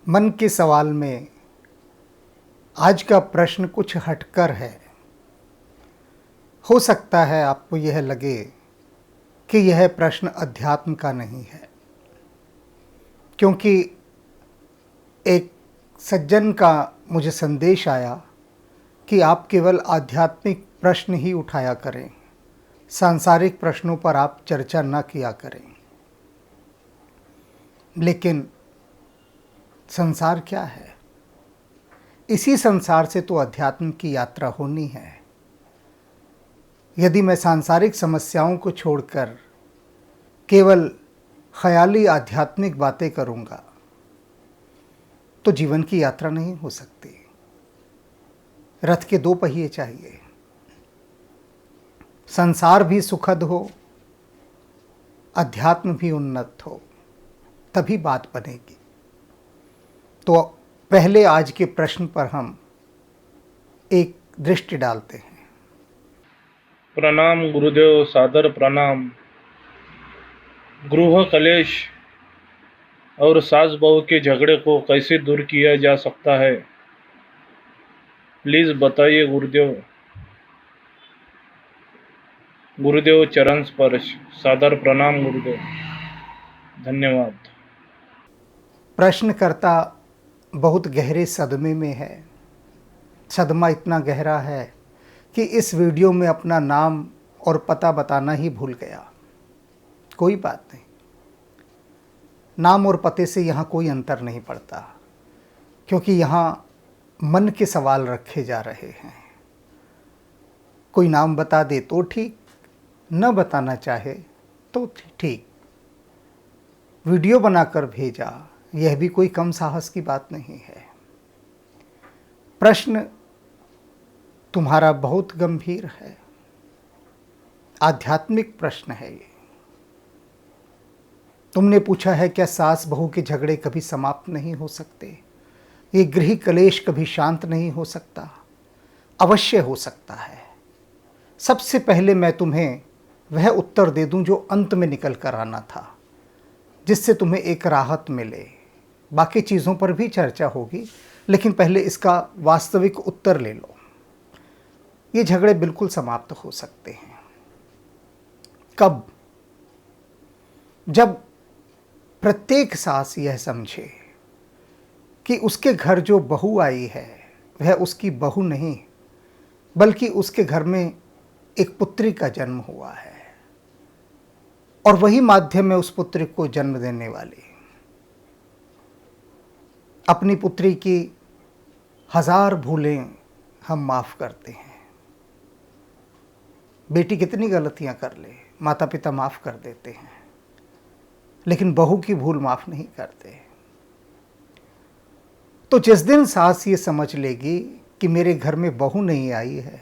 मन के सवाल में आज का प्रश्न कुछ हटकर है। हो सकता है आपको यह लगे कि यह प्रश्न अध्यात्म का नहीं है, क्योंकि एक सज्जन का मुझे संदेश आया कि आप केवल आध्यात्मिक प्रश्न ही उठाया करें, सांसारिक प्रश्नों पर आप चर्चा न किया करें। लेकिन संसार क्या है? इसी संसार से तो अध्यात्म की यात्रा होनी है। यदि मैं सांसारिक समस्याओं को छोड़कर केवल ख्याली आध्यात्मिक बातें करूंगा तो जीवन की यात्रा नहीं हो सकती। रथ के दो पहिए चाहिए। संसार भी सुखद हो, अध्यात्म भी उन्नत हो, तभी बात बनेगी। तो पहले आज के प्रश्न पर हम एक दृष्टि डालते हैं। प्रणाम गुरुदेव, सादर प्रणाम। गृह कलेश और सास बहू के झगड़े को कैसे दूर किया जा सकता है, प्लीज बताइए गुरुदेव। गुरुदेव चरण स्पर्श। सादर प्रणाम गुरुदेव, धन्यवाद। प्रश्नकर्ता बहुत गहरे सदमे में है। सदमा इतना गहरा है कि इस वीडियो में अपना नाम और पता बताना ही भूल गया। कोई बात नहीं, नाम और पते से यहाँ कोई अंतर नहीं पड़ता, क्योंकि यहाँ मन के सवाल रखे जा रहे हैं। कोई नाम बता दे तो ठीक, न बताना चाहे तो ठीक। वीडियो बनाकर भेजा, यह भी कोई कम साहस की बात नहीं है। प्रश्न तुम्हारा बहुत गंभीर है, आध्यात्मिक प्रश्न है ये। तुमने पूछा है, क्या सास बहू के झगड़े कभी समाप्त नहीं हो सकते? ये गृह कलेश कभी शांत नहीं हो सकता? अवश्य हो सकता है। सबसे पहले मैं तुम्हें वह उत्तर दे दूं जो अंत में निकल कर आना था, जिससे तुम्हें एक राहत मिले। बाकी चीज़ों पर भी चर्चा होगी, लेकिन पहले इसका वास्तविक उत्तर ले लो। ये झगड़े बिल्कुल समाप्त हो सकते हैं। कब? जब प्रत्येक सास यह समझे कि उसके घर जो बहू आई है वह उसकी बहू नहीं, बल्कि उसके घर में एक पुत्री का जन्म हुआ है, और वही माध्यम है उस पुत्री को जन्म देने वाली। अपनी पुत्री की 1000 भूलें हम माफ़ करते हैं। बेटी कितनी गलतियां कर ले, माता पिता माफ़ कर देते हैं, लेकिन बहू की भूल माफ़ नहीं करते। तो जिस दिन सास ये समझ लेगी कि मेरे घर में बहू नहीं आई है,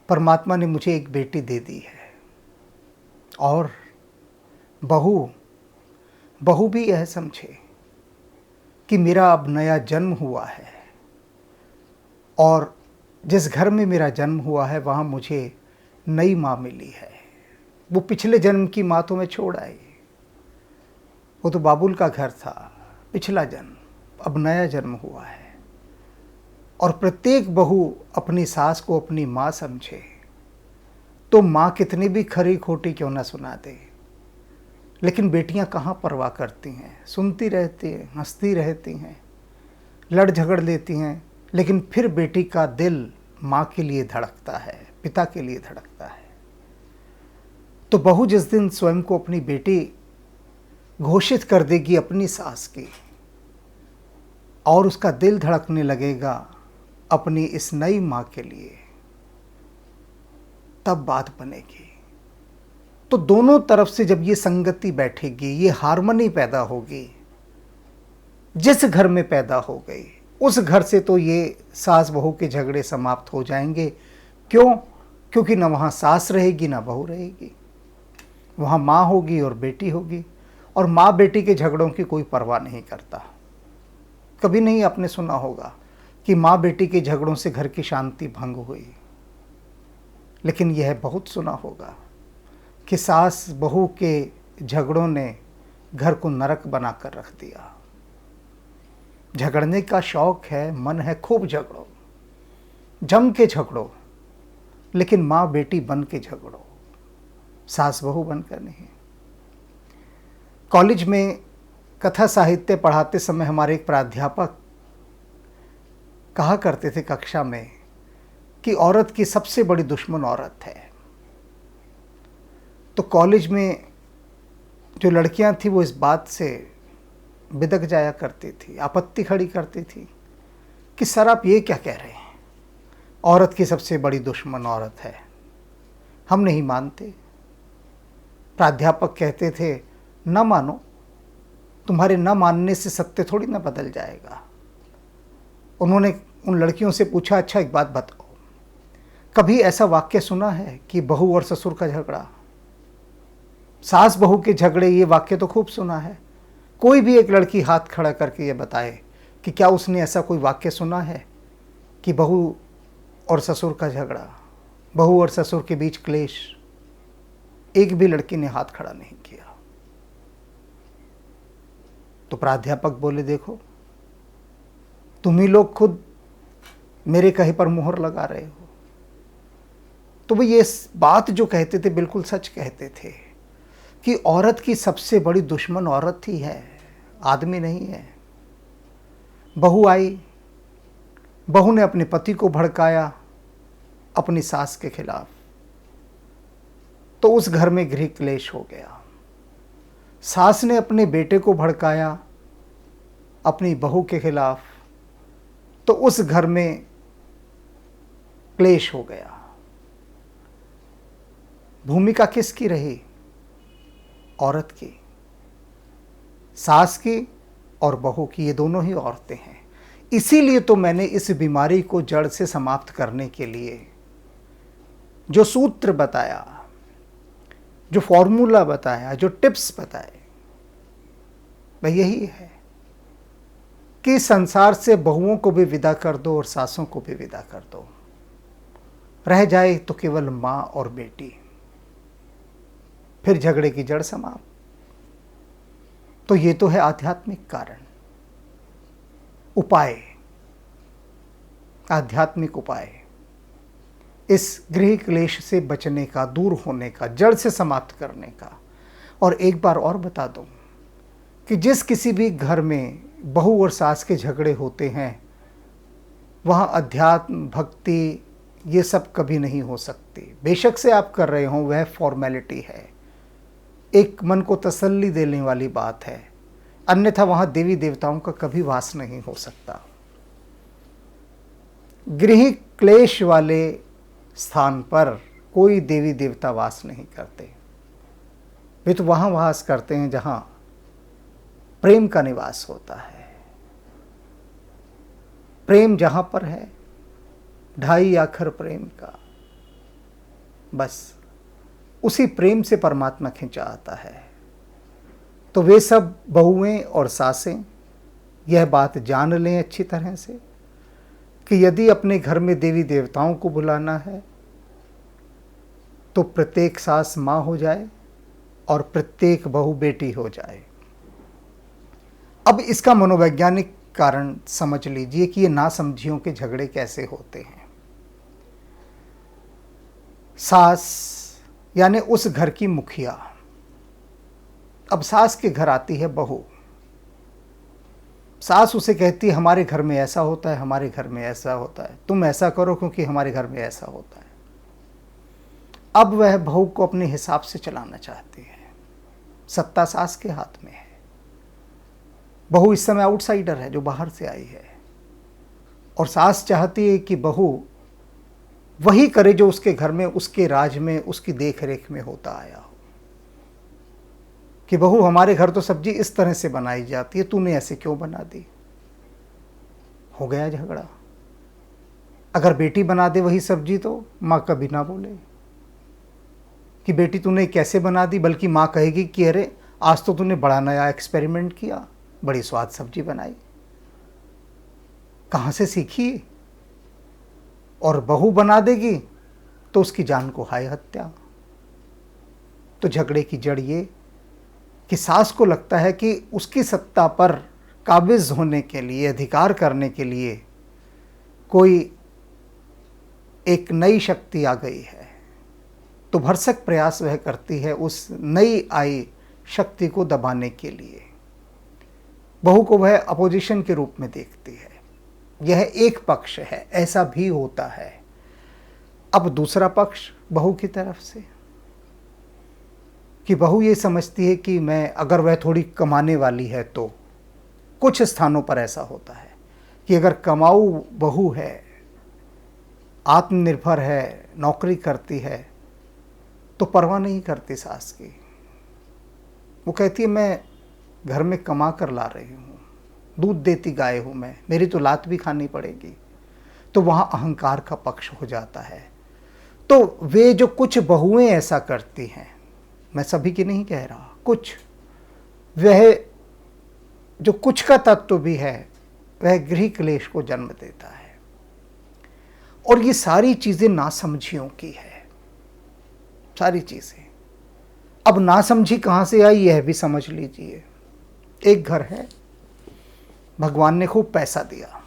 परमात्मा ने मुझे एक बेटी दे दी है, और बहू भी यह समझे कि मेरा अब नया जन्म हुआ है, और जिस घर में मेरा जन्म हुआ है वहाँ मुझे नई माँ मिली है। वो पिछले जन्म की माँ तो मैं छोड़ आई, वो तो बाबुल का घर था, पिछला जन्म। अब नया जन्म हुआ है, और प्रत्येक बहू अपनी सास को अपनी माँ समझे, तो माँ कितनी भी खरी खोटी क्यों ना सुना दे। लेकिन बेटियां कहाँ परवाह करती हैं, सुनती रहती हैं, हंसती रहती हैं, लड़ झगड़ लेती हैं, लेकिन फिर बेटी का दिल माँ के लिए धड़कता है, पिता के लिए धड़कता है। तो बहू जिस दिन स्वयं को अपनी बेटी घोषित कर देगी अपनी सास की, और उसका दिल धड़कने लगेगा अपनी इस नई माँ के लिए, तब बात बनेगी। तो दोनों तरफ से जब ये संगति बैठेगी, ये हार्मनी पैदा होगी, जिस घर में पैदा हो गई उस घर से तो ये सास बहू के झगड़े समाप्त हो जाएंगे। क्यों? क्योंकि ना वहाँ सास रहेगी ना बहू रहेगी, वहाँ माँ होगी और बेटी होगी। और माँ बेटी के झगड़ों की कोई परवाह नहीं करता। कभी नहीं आपने सुना होगा कि माँ बेटी के झगड़ों से घर की शांति भंग हुई, लेकिन यह बहुत सुना होगा कि सास बहू के झगड़ों ने घर को नरक बनाकर रख दिया। झगड़ने का शौक है, मन है खूब झगड़ो, जम के झगड़ो, लेकिन माँ बेटी बन के झगड़ो, सास बहू बनकर नहीं। कॉलेज में कथा साहित्य पढ़ाते समय हमारे एक प्राध्यापक कहा करते थे कक्षा में कि औरत की सबसे बड़ी दुश्मन औरत है। तो कॉलेज में जो लड़कियां थी वो इस बात से बिदक जाया करती थी, आपत्ति खड़ी करती थी कि सर आप ये क्या कह रहे हैं, औरत की सबसे बड़ी दुश्मन औरत है। हम नहीं मानते। प्राध्यापक कहते थे न मानो, तुम्हारे न मानने से सत्य थोड़ी ना बदल जाएगा। उन्होंने उन लड़कियों से पूछा, अच्छा एक बात बताओ, कभी ऐसा वाक्य सुना है कि बहू और ससुर का झगड़ा, सास बहू के झगड़े, ये वाक्य तो खूब सुना है। कोई भी एक लड़की हाथ खड़ा करके ये बताए कि क्या उसने ऐसा कोई वाक्य सुना है कि बहू और ससुर का झगड़ा, बहू और ससुर के बीच क्लेश। एक भी लड़की ने हाथ खड़ा नहीं किया। तो प्राध्यापक बोले, देखो तुम ही लोग खुद मेरे कहे पर मुहर लगा रहे हो। तो वो ये बात जो कहते थे बिल्कुल सच कहते थे कि औरत की सबसे बड़ी दुश्मन औरत ही है, आदमी नहीं है। बहू आई, बहू ने अपने पति को भड़काया अपनी सास के खिलाफ, तो उस घर में गृह क्लेश हो गया। सास ने अपने बेटे को भड़काया अपनी बहू के खिलाफ, तो उस घर में क्लेश हो गया। भूमिका किसकी रही? औरत की, सास की और बहू की, ये दोनों ही औरतें हैं। इसीलिए तो मैंने इस बीमारी को जड़ से समाप्त करने के लिए जो सूत्र बताया, जो फॉर्मूला बताया, जो टिप्स बताए, वह यही है कि संसार से बहुओं को भी विदा कर दो और सासों को भी विदा कर दो। रह जाए तो केवल माँ और बेटी, फिर झगड़े की जड़ समाप्त। तो ये तो है आध्यात्मिक कारण, उपाय, आध्यात्मिक उपाय इस गृह क्लेश से बचने का, दूर होने का, जड़ से समाप्त करने का। और एक बार और बता दूं कि जिस किसी भी घर में बहू और सास के झगड़े होते हैं, वहाँ अध्यात्म, भक्ति, ये सब कभी नहीं हो सकती। बेशक से आप कर रहे हो, वह फॉर्मेलिटी है, एक मन को तसल्ली देने वाली बात है, अन्यथा वहाँ देवी देवताओं का कभी वास नहीं हो सकता। गृह क्लेश वाले स्थान पर कोई देवी देवता वास नहीं करते। वे तो वहाँ वास करते हैं जहाँ प्रेम का निवास होता है। प्रेम जहाँ पर है, ढाई आखर प्रेम का, बस उसी प्रेम से परमात्मा खिंचा आता है। तो वे सब बहुएं और सासें यह बात जान लें अच्छी तरह से कि यदि अपने घर में देवी देवताओं को बुलाना है तो प्रत्येक सास माँ हो जाए और प्रत्येक बहू बेटी हो जाए। अब इसका मनोवैज्ञानिक कारण समझ लीजिए कि ये नासमझियों के झगड़े कैसे होते हैं। सास यानी उस घर की मुखिया, अब सास के घर आती है बहू। सास उसे कहती है हमारे घर में ऐसा होता है, हमारे घर में ऐसा होता है, तुम ऐसा करो क्योंकि हमारे घर में ऐसा होता है। अब वह बहू को अपने हिसाब से चलाना चाहती है। सत्ता सास के हाथ में है। बहू इस समय आउटसाइडर है, जो बाहर से आई है, और सास चाहती है कि बहू वही करे जो उसके घर में, उसके राज में, उसकी देख रेख में होता आया हो। कि बहू हमारे घर तो सब्जी इस तरह से बनाई जाती है, तूने ऐसे क्यों बना दी। हो गया झगड़ा। अगर बेटी बना दे वही सब्जी तो माँ कभी ना बोले कि बेटी तूने कैसे बना दी, बल्कि माँ कहेगी कि अरे आज तो तूने बड़ा नया एक्सपेरिमेंट किया, बड़ी स्वाद सब्जी बनाई, कहाँ से सीखी। और बहू बना देगी तो उसकी जान को हाय हत्या। तो झगड़े की जड़ ये कि सास को लगता है कि उसकी सत्ता पर काबिज होने के लिए, अधिकार करने के लिए कोई एक नई शक्ति आ गई है, तो भरसक प्रयास वह करती है उस नई आई शक्ति को दबाने के लिए। बहू को वह अपोजिशन के रूप में देखती है। यह एक पक्ष है, ऐसा भी होता है। अब दूसरा पक्ष बहू की तरफ से, कि बहू ये समझती है कि मैं, अगर वह थोड़ी कमाने वाली है तो कुछ स्थानों पर ऐसा होता है कि अगर कमाऊ बहू है, आत्मनिर्भर है, नौकरी करती है, तो परवाह नहीं करती सास की। वो कहती है मैं घर में कमा कर ला रही हूँ, दूध देती गाय हूँ मैं, मेरी तो लात भी खानी पड़ेगी। तो वहाँ अहंकार का पक्ष हो जाता है। तो वे जो कुछ बहुएं ऐसा करती हैं, मैं सभी की नहीं कह रहा, कुछ, वह जो कुछ का तत्व भी है, वह गृह क्लेश को जन्म देता है। और ये सारी चीज़ें नासमझियों की है, सारी चीज़ें। अब नासमझी कहाँ से आई, यह भी समझ लीजिए। एक घर है, भगवान ने खूब पैसा दिया,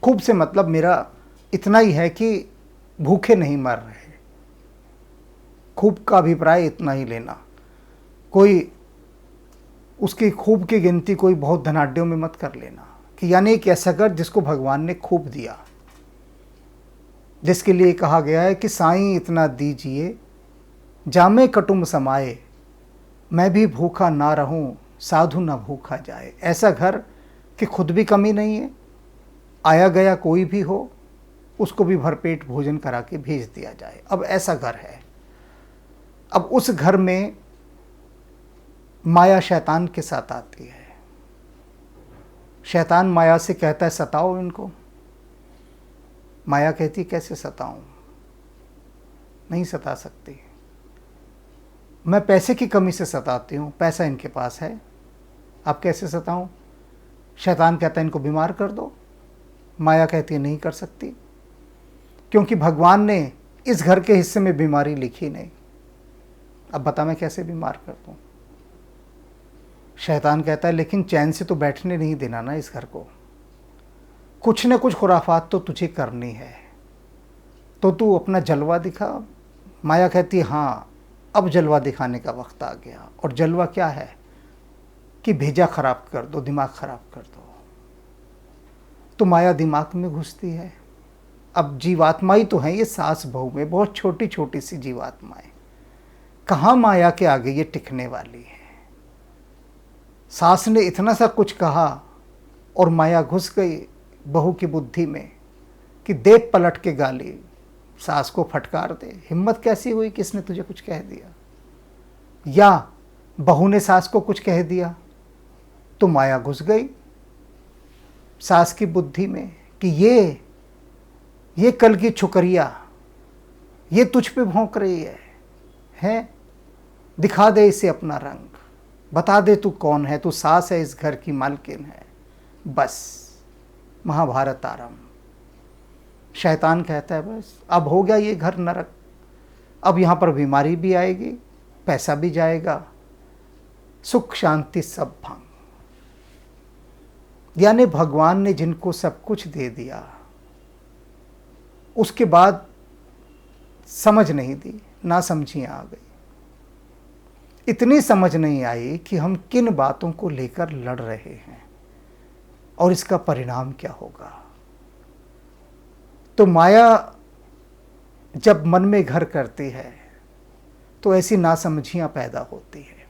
खूब से मतलब मेरा इतना ही है कि भूखे नहीं मर रहे। खूब का अभिप्राय इतना ही लेना, कोई उसकी खूब की गिनती कोई बहुत धनाढ्यों में मत कर लेना, कि यानी एक ऐसा घर जिसको भगवान ने खूब दिया, जिसके लिए कहा गया है कि साईं इतना दीजिए जामे कटुम समाए, मैं भी भूखा ना रहूं साधु ना भूखा जाए। ऐसा घर कि खुद भी कमी नहीं है, आया गया कोई भी हो उसको भी भरपेट भोजन करा के भेज दिया जाए। अब ऐसा घर है। अब उस घर में माया शैतान के साथ आती है। शैतान माया से कहता है सताओ इनको। माया कहती कैसे सताऊं, नहीं सता सकती, मैं पैसे की कमी से सताती हूँ, पैसा इनके पास है, अब कैसे सताऊं। शैतान कहता है इनको बीमार कर दो। माया कहती है नहीं कर सकती, क्योंकि भगवान ने इस घर के हिस्से में बीमारी लिखी नहीं। अब बता मैं कैसे बीमार कर दूं। शैतान कहता है लेकिन चैन से तो बैठने नहीं देना ना इस घर को, कुछ न कुछ खुराफात तो तुझे करनी है, तो तू अपना जलवा दिखा। माया कहती है हाँ अब जलवा दिखाने का वक्त आ गया। और जलवा क्या है कि भेजा खराब कर दो, दिमाग खराब कर दो। तो माया दिमाग में घुसती है। अब जीवात्मा ही तो है ये सास बहू में, बहुत छोटी छोटी सी जीवात्माएं, कहाँ माया के आगे ये टिकने वाली है। सास ने इतना सा कुछ कहा और माया घुस गई बहू की बुद्धि में कि दे पलट के गाली, सास को फटकार दे। हिम्मत कैसी हुई, किसने तुझे कुछ कह दिया। या बहू ने सास को कुछ कह दिया तो माया घुस गई सास की बुद्धि में कि ये कल की छुकरिया, ये तुझ पे भौंक रही है, दिखा दे इसे अपना रंग, बता दे तू कौन है, तू सास है, इस घर की मालकिन है। बस महाभारत आरंभ। शैतान कहता है बस अब हो गया ये घर नरक, अब यहाँ पर बीमारी भी आएगी, पैसा भी जाएगा, सुख शांति सब भंग। यानी भगवान ने जिनको सब कुछ दे दिया उसके बाद समझ नहीं दी, ना समझियाँ आ गई। इतनी समझ नहीं आई कि हम किन बातों को लेकर लड़ रहे हैं और इसका परिणाम क्या होगा। तो माया जब मन में घर करती है तो ऐसी नासमझियाँ पैदा होती है।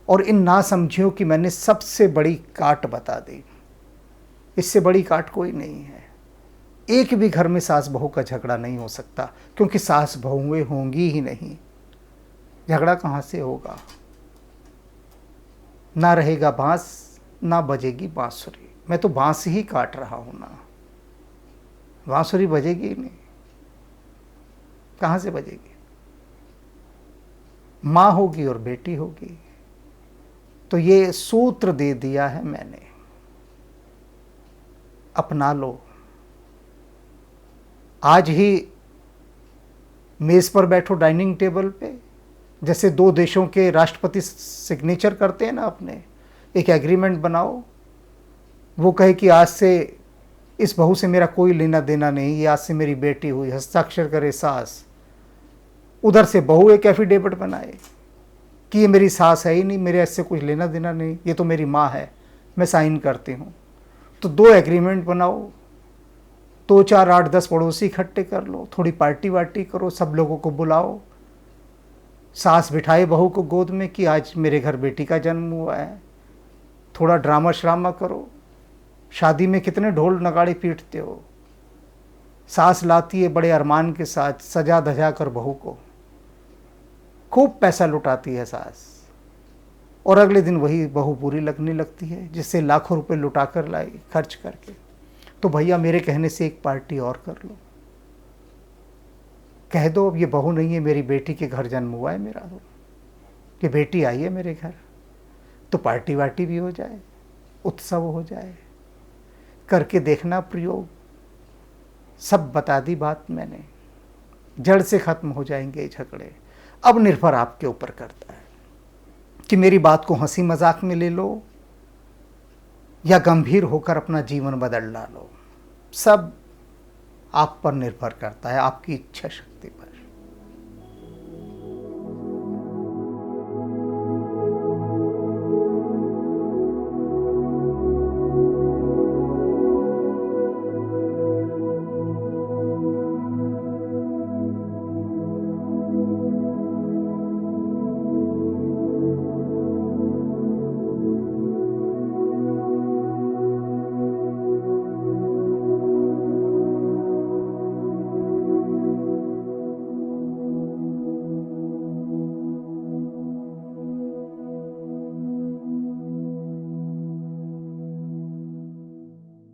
और इन नासमझियों की मैंने सबसे बड़ी काट बता दी, इससे बड़ी काट कोई नहीं है। एक भी घर में सास बहू का झगड़ा नहीं हो सकता, क्योंकि सास बहुएं होंगी ही नहीं। झगड़ा कहाँ से होगा। ना रहेगा बांस, ना बजेगी बांसुरी। मैं तो बांस ही काट रहा हूँ ना, बांसुरी बजेगी ही नहीं, कहाँ से बजेगी। माँ होगी और बेटी होगी। तो ये सूत्र दे दिया है मैंने, अपना लो। आज ही मेज पर बैठो डाइनिंग टेबल पे, जैसे दो देशों के राष्ट्रपति सिग्नेचर करते हैं ना अपने, एक एग्रीमेंट बनाओ वो कहे कि आज से इस बहू से मेरा कोई लेना देना नहीं, ये आज से मेरी बेटी हुई, हस्ताक्षर करे सास। उधर से बहू एक एफिडेविट बनाए कि ये मेरी सास है ही नहीं, मेरे इससे कुछ लेना देना नहीं, ये तो मेरी माँ है, मैं साइन करती हूँ। तो 2 एग्रीमेंट बनाओ, 2 4 8 10 पड़ोसी इकट्ठे कर लो, थोड़ी पार्टी वार्टी करो, सब लोगों को बुलाओ, सास बिठाए बहू को गोद में कि आज मेरे घर बेटी का जन्म हुआ है, थोड़ा ड्रामा श्रामा करो। शादी में कितने ढोल नगाड़े पीटते हो। सास लाती है बड़े अरमान के साथ सजा धजा कर बहू को, खूब पैसा लुटाती है सास, और अगले दिन वही बहू बुरी लगने लगती है जिससे लाखों रुपए लुटा कर लाई खर्च करके। तो भैया मेरे कहने से एक पार्टी और कर लो, कह दो अब ये बहू नहीं है, मेरी बेटी के घर जन्म हुआ है मेरा, ये बेटी आई है मेरे घर, तो पार्टी वार्टी भी हो जाए, उत्सव हो जाए। करके देखना प्रयोग, सब बता दी बात मैंने, जड़ से खत्म हो जाएंगे ये झगड़े। अब निर्भर आपके ऊपर करता है कि मेरी बात को हंसी मजाक में ले लो या गंभीर होकर अपना जीवन बदल डालो। सब आप पर निर्भर करता है, आपकी इच्छा शक्ति पर।